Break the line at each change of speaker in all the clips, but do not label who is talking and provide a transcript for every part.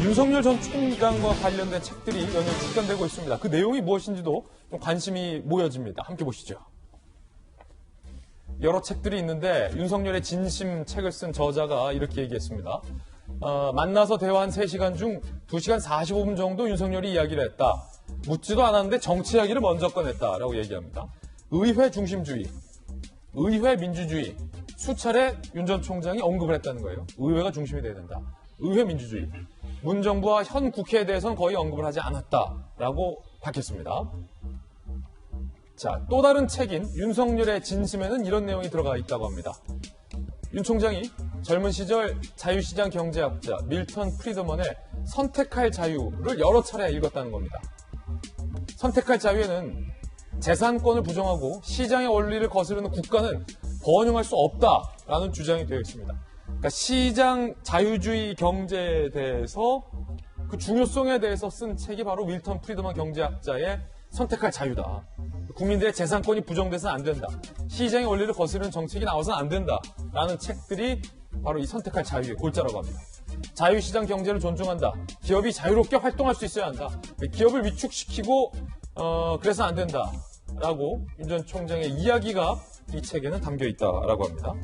윤석열 전 총장과 관련된 책들이 연일 출간되고 있습니다. 그 내용이 무엇인지도 좀 관심이 모여집니다. 함께 보시죠. 여러 책들이 있는데 윤석열의 진심 책을 쓴 저자가 이렇게 얘기했습니다. 만나서 대화한 3시간 중 2시간 45분 정도 윤석열이 이야기를 했다. 묻지도 않았는데 정치 이야기를 먼저 꺼냈다라고 얘기합니다. 의회 중심주의, 의회 민주주의, 수차례 윤 전 총장이 언급을 했다는 거예요. 의회가 중심이 돼야 된다. 의회 민주주의. 문 정부와 현 국회에 대해서는 거의 언급을 하지 않았다라고 밝혔습니다. 자, 또 다른 책인 윤석열의 진심에는 이런 내용이 들어가 있다고 합니다. 윤 총장이 젊은 시절 자유시장 경제학자 밀턴 프리드먼의 선택할 자유를 여러 차례 읽었다는 겁니다. 선택할 자유에는 재산권을 부정하고 시장의 원리를 거스르는 국가는 번영할 수 없다라는 주장이 되어 있습니다. 그러니까 시장 자유주의 경제에 대해서 그 중요성에 대해서 쓴 책이 바로 밀턴 프리드먼 경제학자의 선택할 자유다. 국민들의 재산권이 부정돼서는 안 된다. 시장의 원리를 거스르는 정책이 나와서는 안 된다라는 책들이 바로 이 선택할 자유의 골자라고 합니다. 자유시장 경제를 존중한다. 기업이 자유롭게 활동할 수 있어야 한다. 기업을 위축시키고 그래서 안 된다라고 윤 전 총장의 이야기가 이 책에는 담겨 있다라고 합니다.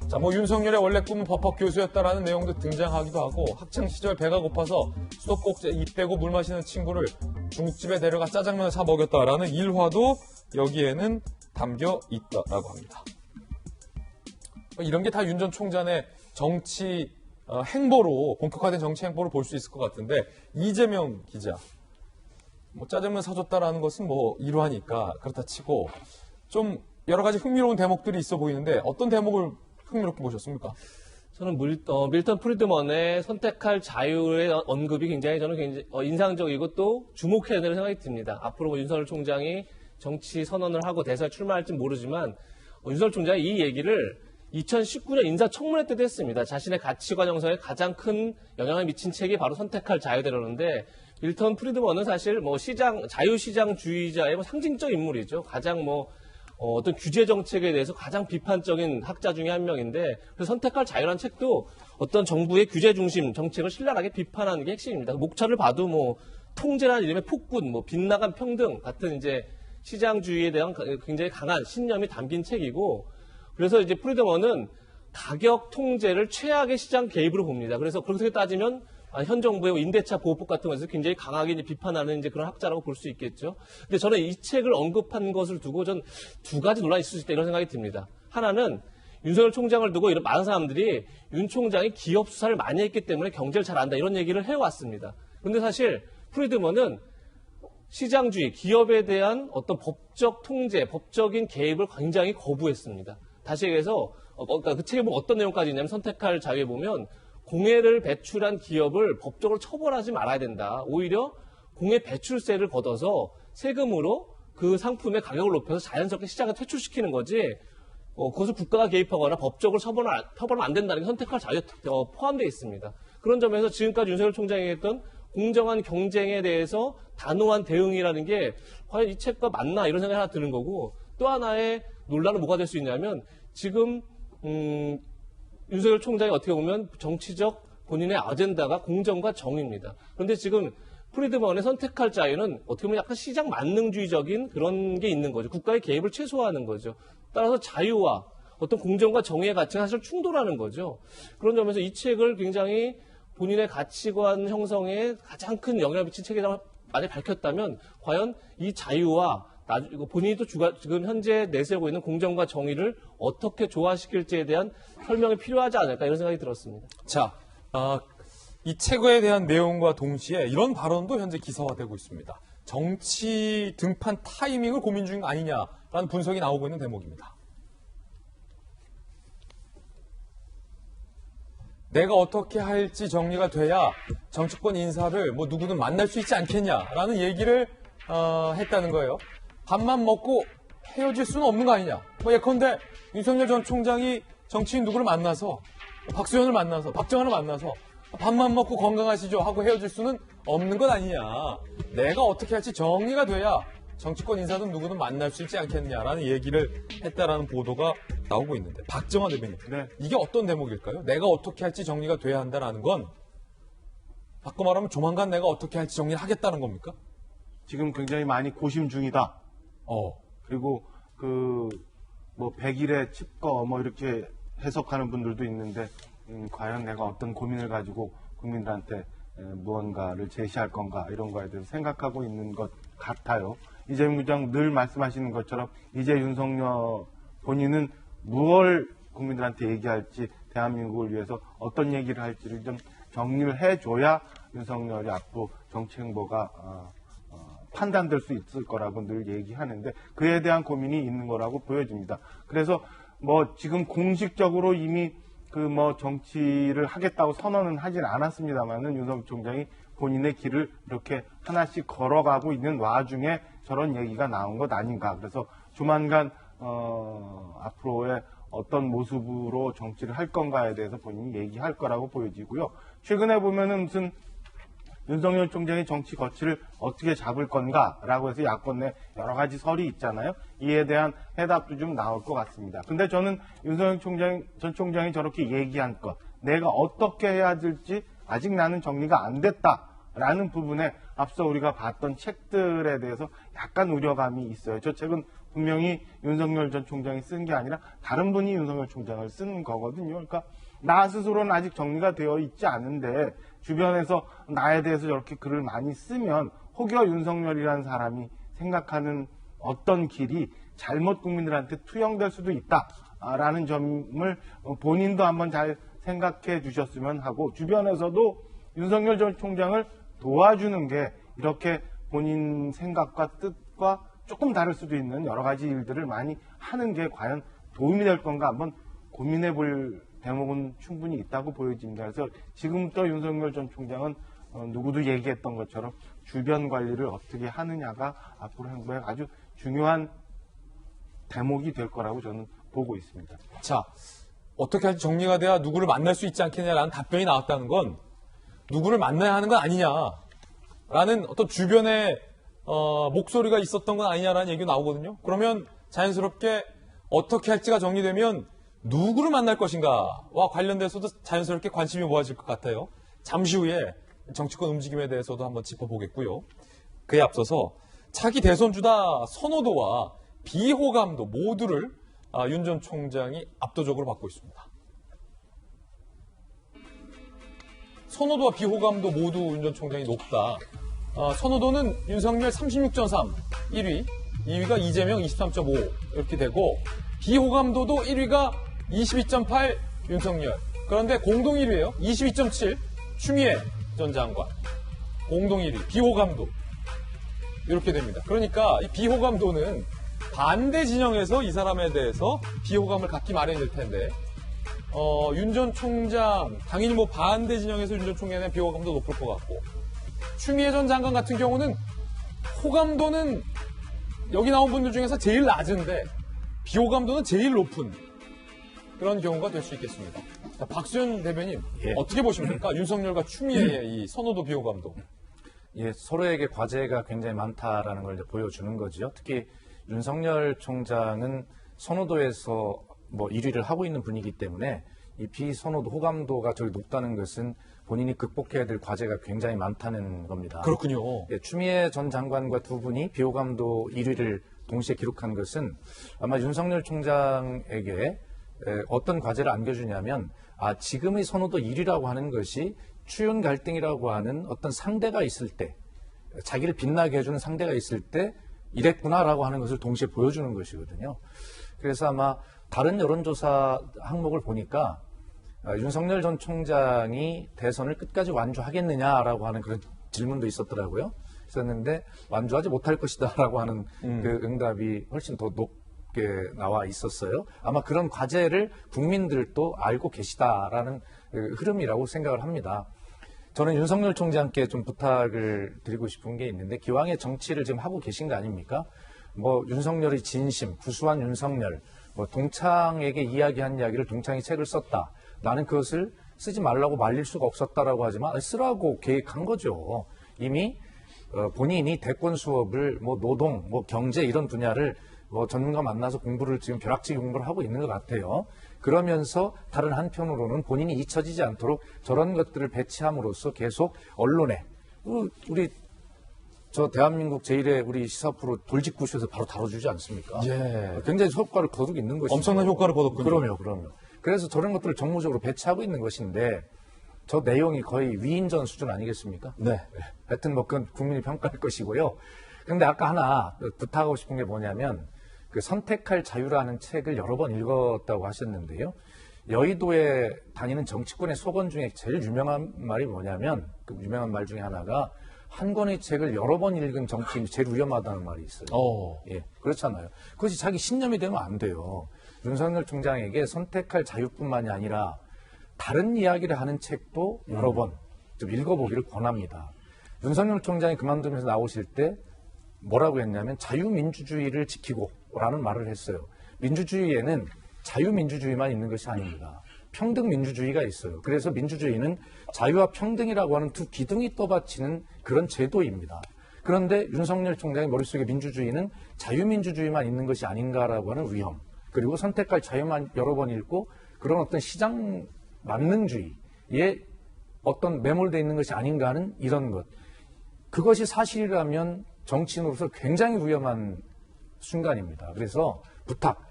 자, 윤석열의 원래 꿈은 법학 교수였다라는 내용도 등장하기도 하고, 학창시절 배가 고파서 수도꼭지 입 대고 물 마시는 친구를 중국집에 데려가 짜장면을 사 먹였다라는 일화도 여기에는 담겨 있다라고 합니다. 이런 게 다 윤 전 총장의 정치 행보로, 본격화된 정치 행보로 볼 수 있을 것 같은데, 이재명 기자, 짜장면 사줬다라는 것은 일화니까 그렇다 치고, 좀 여러 가지 흥미로운 대목들이 있어 보이는데, 어떤 대목을 흥미롭게 보셨습니까?
저는 밀턴 프리드먼의 선택할 자유의 언급이 굉장히 인상적이고 또 주목해야 되는 생각이 듭니다. 앞으로 윤석열 총장이 정치 선언을 하고 대선에 출마할지는 모르지만 윤석열 총장이 이 얘기를 2019년 인사청문회 때도 했습니다. 자신의 가치관 형성에 가장 큰 영향을 미친 책이 바로 선택할 자유대라는데 밀턴 프리드먼은 사실 자유시장주의자의 상징적 인물이죠. 가장 어떤 규제 정책에 대해서 가장 비판적인 학자 중에 한 명인데, 그래서 선택할 자유라는 책도 어떤 정부의 규제 중심 정책을 신랄하게 비판하는 게 핵심입니다. 목차를 봐도 통제라는 이름의 폭군, 빗나간 평등 같은 시장주의에 대한 굉장히 강한 신념이 담긴 책이고, 그래서 프리드먼은 가격 통제를 최악의 시장 개입으로 봅니다. 그래서 그렇게 따지면 현 정부의 임대차 보호법 같은 것에서 굉장히 강하게 비판하는 그런 학자라고 볼 수 있겠죠. 근데 저는 이 책을 언급한 것을 두고 전 두 가지 논란이 있을 수 있다 이런 생각이 듭니다. 하나는 윤석열 총장을 두고 이런 많은 사람들이 윤 총장이 기업 수사를 많이 했기 때문에 경제를 잘 안다 이런 얘기를 해왔습니다. 그런데 사실 프리드먼은 시장주의, 기업에 대한 어떤 법적 통제, 법적인 개입을 굉장히 거부했습니다. 다시 얘기해서 그 책에 보면 어떤 내용까지 있냐면 선택할 자유에 보면 공해를 배출한 기업을 법적으로 처벌하지 말아야 된다. 오히려 공해 배출세를 걷어서 세금으로 그 상품의 가격을 높여서 자연스럽게 시장에 퇴출시키는 거지, 그것을 국가가 개입하거나 법적으로 처벌하면 안 된다는 게 선택할 자유에 포함되어 있습니다. 그런 점에서 지금까지 윤석열 총장이 했던 공정한 경쟁에 대해서 단호한 대응이라는 게 과연 이 책과 맞나 이런 생각이 하나 드는 거고, 또 하나의 논란은 뭐가 될 수 있냐면 지금 윤석열 총장이 어떻게 보면 정치적 본인의 아젠다가 공정과 정의입니다. 그런데 지금 프리드먼의 선택할 자유는 어떻게 보면 약간 시장 만능주의적인 그런 게 있는 거죠. 국가의 개입을 최소화하는 거죠. 따라서 자유와 어떤 공정과 정의의 가치가 사실 충돌하는 거죠. 그런 점에서 이 책을 굉장히 본인의 가치관 형성에 가장 큰 영향을 미친 책이라고 만약에 밝혔다면 과연 이 자유와 본인이 또 지금 현재 내세우고 있는 공정과 정의를 어떻게 조화시킬지에 대한 설명이 필요하지 않을까 이런 생각이 들었습니다.
자, 이 책에 대한 내용과 동시에 이런 발언도 현재 기사화되고 있습니다. 정치 등판 타이밍을 고민 중인 거 아니냐라는 분석이 나오고 있는 대목입니다. 내가 어떻게 할지 정리가 돼야 정치권 인사를 누구든 만날 수 있지 않겠냐라는 얘기를 했다는 거예요. 밥만 먹고 헤어질 수는 없는 거 아니냐. 예컨대 윤석열 전 총장이 정치인 누구를 만나서 박수현을 만나서 박정환을 만나서 밥만 먹고 건강하시죠 하고 헤어질 수는 없는 것 아니냐. 내가 어떻게 할지 정리가 돼야 정치권 인사든 누구든 만날 수 있지 않겠냐라는 얘기를 했다라는 보도가 나오고 있는데 박정환 대변인,
네.
이게 어떤 대목일까요? 내가 어떻게 할지 정리가 돼야 한다라는 건 바꿔 말하면 조만간 내가 어떻게 할지 정리를 하겠다는 겁니까?
지금 굉장히 많이 고심 중이다. 그리고 뭐 100일의 칩거 뭐 이렇게 해석하는 분들도 있는데 과연 내가 어떤 고민을 가지고 국민들한테 무언가를 제시할 건가 이런 거에 대해서 생각하고 있는 것 같아요. 이재명 부장 늘 말씀하시는 것처럼 이제 윤석열 본인은 무엇을 국민들한테 얘기할지 대한민국을 위해서 어떤 얘기를 할지를 좀 정리를 해줘야 윤석열이 앞으로 정치 행보가 판단될 수 있을 거라고 늘 얘기하는데 그에 대한 고민이 있는 거라고 보여집니다. 그래서 뭐 지금 공식적으로 이미 뭐 정치를 하겠다고 선언은 하진 않았습니다만은 윤석열 총장이 본인의 길을 이렇게 하나씩 걸어가고 있는 와중에 저런 얘기가 나온 것 아닌가. 그래서 조만간 앞으로의 어떤 모습으로 정치를 할 건가에 대해서 본인이 얘기할 거라고 보여지고요. 최근에 보면은 무슨 윤석열 총장이 정치 거취를 어떻게 잡을 건가라고 해서 야권 내 여러 가지 설이 있잖아요. 이에 대한 해답도 좀 나올 것 같습니다. 근데 저는 윤석열 전 총장이 저렇게 얘기한 것, 내가 어떻게 해야 될지 아직 나는 정리가 안 됐다라는 부분에 앞서 우리가 봤던 책들에 대해서 약간 우려감이 있어요. 저 책은 분명히 윤석열 전 총장이 쓴 게 아니라 다른 분이 윤석열 총장을 쓴 거거든요. 그러니까 나 스스로는 아직 정리가 되어 있지 않은데 주변에서 나에 대해서 저렇게 글을 많이 쓰면 혹여 윤석열이라는 사람이 생각하는 어떤 길이 잘못 국민들한테 투영될 수도 있다라는 점을 본인도 한번 잘 생각해 주셨으면 하고 주변에서도 윤석열 전 총장을 도와주는 게 이렇게 본인 생각과 뜻과 조금 다를 수도 있는 여러 가지 일들을 많이 하는 게 과연 도움이 될 건가 한번 고민해 볼 대목은 충분히 있다고 보여집니다. 그래서 지금부터 윤석열 전 총장은 누구도 얘기했던 것처럼 주변 관리를 어떻게 하느냐가 앞으로 행보에 아주 중요한 대목이 될 거라고 저는 보고 있습니다.
자, 어떻게 할지 정리가 돼야 누구를 만날 수 있지 않겠냐라는 답변이 나왔다는 건 누구를 만나야 하는 건 아니냐라는 어떤 주변의 목소리가 있었던 건 아니냐라는 얘기가 나오거든요. 그러면 자연스럽게 어떻게 할지가 정리되면 누구를 만날 것인가와 관련돼서도 자연스럽게 관심이 모아질 것 같아요. 잠시 후에 정치권 움직임에 대해서도 한번 짚어보겠고요. 그에 앞서서 차기 대선주다 선호도와 비호감도 모두를 윤 전 총장이 압도적으로 받고 있습니다. 선호도와 비호감도 모두 윤 전 총장이 높다. 선호도는 윤석열 36.3, 1위, 2위가 이재명 23.5 이렇게 되고 비호감도도 1위가 22.8 윤석열. 그런데 공동 1위예요. 22.7 추미애 전 장관. 공동 1위. 비호감도. 이렇게 됩니다. 그러니까 이 비호감도는 반대 진영에서 이 사람에 대해서 비호감을 갖기 마련일 텐데 윤 전 총장 당연히 뭐 반대 진영에서 윤 전 총장에 대한 비호감도 높을 것 같고 추미애 전 장관 같은 경우는 호감도는 여기 나온 분들 중에서 제일 낮은데 비호감도는 제일 높은 그런 경우가 될 수 있겠습니다. 자, 박수현 대변인 어떻게 보십니까? 윤석열과 추미애의 이 선호도 비호감도.
예, 서로에게 과제가 굉장히 많다라는 걸 이제 보여주는 거죠. 특히 윤석열 총장은 선호도에서 뭐 1위를 하고 있는 분이기 때문에 이 비선호도 호감도가 저기 높다는 것은 본인이 극복해야 될 과제가 굉장히 많다는 겁니다.
그렇군요.
예, 추미애 전 장관과 두 분이 비호감도 1위를 동시에 기록한 것은 아마 윤석열 총장에게 어떤 과제를 안겨주냐면 지금의 선호도 1위라고 하는 것이 추윤 갈등이라고 하는 어떤 상대가 있을 때 자기를 빛나게 해주는 상대가 있을 때 이랬구나라고 하는 것을 동시에 보여주는 것이거든요. 그래서 아마 다른 여론조사 항목을 보니까 윤석열 전 총장이 대선을 끝까지 완주하겠느냐라고 하는 그런 질문도 있었더라고요. 있었는데 완주하지 못할 것이다라고 하는 그 응답이 훨씬 더 높게 나와 있었어요. 아마 그런 과제를 국민들도 알고 계시다라는 흐름이라고 생각을 합니다. 저는 윤석열 총장께 좀 부탁을 드리고 싶은 게 있는데 기왕에 정치를 지금 하고 계신 거 아닙니까? 뭐 윤석열의 진심, 구수한 윤석열, 뭐 동창에게 이야기한 이야기를 동창이 책을 썼다. 나는 그것을 쓰지 말라고 말릴 수가 없었다라고 하지만 쓰라고 계획한 거죠. 이미 본인이 대권 수업을 뭐 노동, 뭐 경제 이런 분야를 뭐 전문가 만나서 공부를 지금 벼락치기 공부를 하고 있는 것 같아요. 그러면서 다른 한편으로는 본인이 잊혀지지 않도록 저런 것들을 배치함으로써 계속 언론에 우리 저 대한민국 제1의 우리 시사 프로 돌직구쇼에서 바로 다뤄주지 않습니까?
예.
굉장히 효과를 거두고 있는 것이죠.
엄청난 효과를 거뒀군요.
그럼요. 그래서 저런 것들을 정무적으로 배치하고 있는 것인데 저 내용이 거의 위인전 수준 아니겠습니까?
네.
하여튼 뭐 그건 국민이 평가할 것이고요. 근데 아까 하나 부탁하고 싶은 게 뭐냐면 그 선택할 자유라는 책을 여러 번 읽었다고 하셨는데요. 여의도에 다니는 정치권의 속언 중에 제일 유명한 말이 뭐냐면 그 유명한 말 중에 하나가 한 권의 책을 여러 번 읽은 정치인이 제일 위험하다는 말이 있어요. 예, 그렇잖아요. 그것이 자기 신념이 되면 안 돼요. 윤석열 총장에게 선택할 자유뿐만이 아니라 다른 이야기를 하는 책도 여러 번 좀 읽어보기를 권합니다. 윤석열 총장이 그만두면서 나오실 때 뭐라고 했냐면 자유민주주의를 지키고 라는 말을 했어요. 민주주의에는 자유민주주의만 있는 것이 아닙니다. 평등민주주의가 있어요. 그래서 민주주의는 자유와 평등이라고 하는 두 기둥이 떠받치는 그런 제도입니다. 그런데 윤석열 총장의 머릿속에 민주주의는 자유민주주의만 있는 것이 아닌가라고 하는 위험, 그리고 선택할 자유만 여러 번 읽고 그런 어떤 시장 만능주의에 어떤 매몰되어 있는 것이 아닌가 하는 이런 것. 그것이 사실이라면 정치인으로서 굉장히 위험한 순간입니다. 그래서 부탁,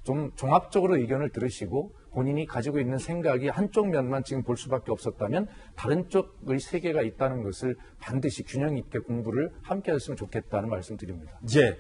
좀 종합적으로 의견을 들으시고 본인이 가지고 있는 생각이 한쪽 면만 지금 볼 수밖에 없었다면 다른 쪽의 세계가 있다는 것을 반드시 균형 있게 공부를 함께 했으면 좋겠다는 말씀 드립니다.
예.